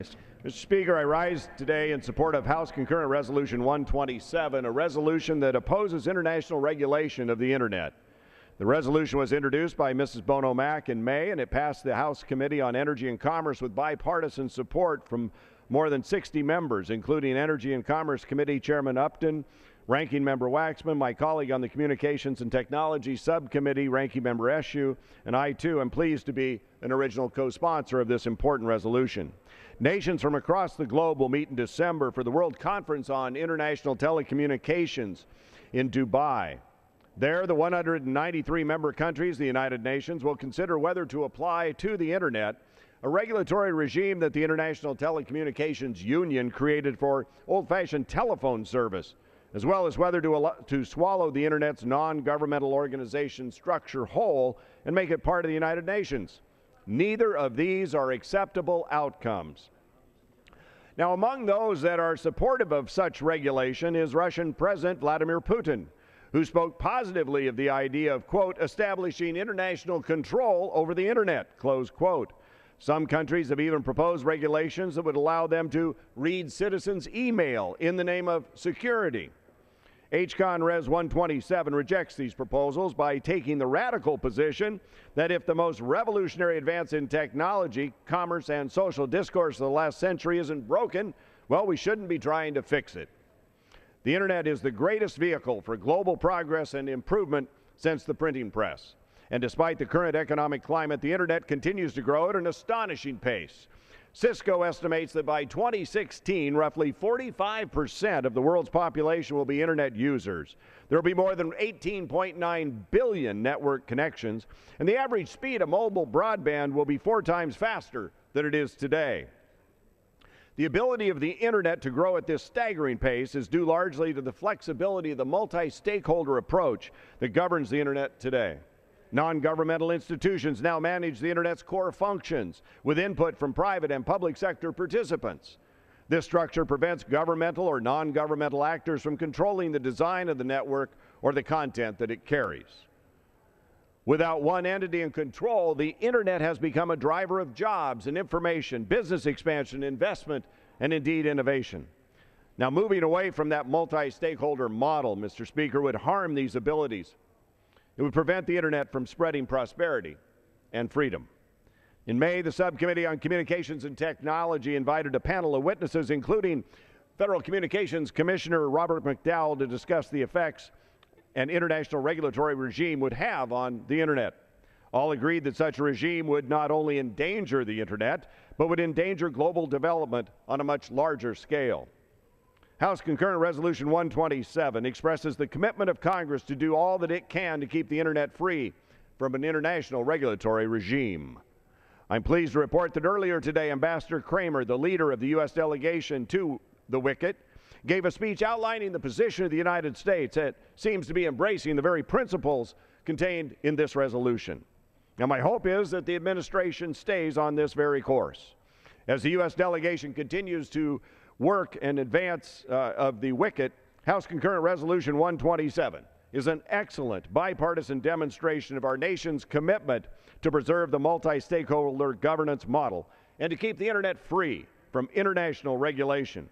Mr. Speaker, I rise today in support of House Concurrent Resolution 127, a resolution that opposes international regulation of the Internet. The resolution was introduced by Mrs. Bono Mack in May, and it passed the House Committee on Energy and Commerce with bipartisan support from more than 60 members, including Energy and Commerce Committee Chairman Upton, Ranking Member Waxman, my colleague on the Communications and Technology Subcommittee, Ranking Member Eshoo, and I, too, am pleased to be an original co-sponsor of this important resolution. Nations from across the globe will meet in December for the World Conference on International Telecommunications in Dubai. There, the 193 member countries of the United Nations will consider whether to apply to the Internet a regulatory regime that the International Telecommunications Union created for old-fashioned telephone service, as well as whether to swallow the Internet's non-governmental organization structure whole and make it part of the United Nations. Neither of these are acceptable outcomes. Now, among those that are supportive of such regulation is Russian President Vladimir Putin, who spoke positively of the idea of, quote, establishing international control over the Internet, close quote. Some countries have even proposed regulations that would allow them to read citizens' email in the name of security. HCON Res 127 rejects these proposals by taking the radical position that if the most revolutionary advance in technology, commerce, and social discourse of the last century isn't broken, well, we shouldn't be trying to fix it. The Internet is the greatest vehicle for global progress and improvement since the printing press. And despite the current economic climate, the Internet continues to grow at an astonishing pace. Cisco estimates that by 2016, roughly 45% of the world's population will be Internet users. There will be more than 18.9 billion network connections, and the average speed of mobile broadband will be 4 times faster than it is today. The ability of the Internet to grow at this staggering pace is due largely to the flexibility of the multi-stakeholder approach that governs the Internet today. Non-governmental institutions now manage the Internet's core functions with input from private and public sector participants. This structure prevents governmental or non-governmental actors from controlling the design of the network or the content that it carries. Without one entity in control, the Internet has become a driver of jobs and information, business expansion, investment, and indeed innovation. Now, moving away from that multi-stakeholder model, Mr. Speaker, would harm these abilities. It would prevent the Internet from spreading prosperity and freedom. In May, the Subcommittee on Communications and Technology invited a panel of witnesses, including Federal Communications Commissioner Robert McDowell, to discuss the effects an international regulatory regime would have on the Internet. All agreed that such a regime would not only endanger the Internet, but would endanger global development on a much larger scale. House Concurrent Resolution 127 expresses the commitment of Congress to do all that it can to keep the Internet free from an international regulatory regime. I'm pleased to report that earlier today, Ambassador Kramer, the leader of the U.S. delegation to the Wicket, gave a speech outlining the position of the United States that seems to be embracing the very principles contained in this resolution. Now, my hope is that the administration stays on this very course. As the U.S. delegation continues to work and advance of the Wicket, House Concurrent Resolution 127 is an excellent bipartisan demonstration of our nation's commitment to preserve the multi-stakeholder governance model and to keep the Internet free from international regulation.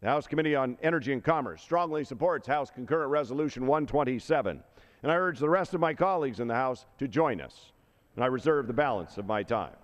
The House Committee on Energy and Commerce strongly supports House Concurrent Resolution 127, and I urge the rest of my colleagues in the House to join us, and I reserve the balance of my time.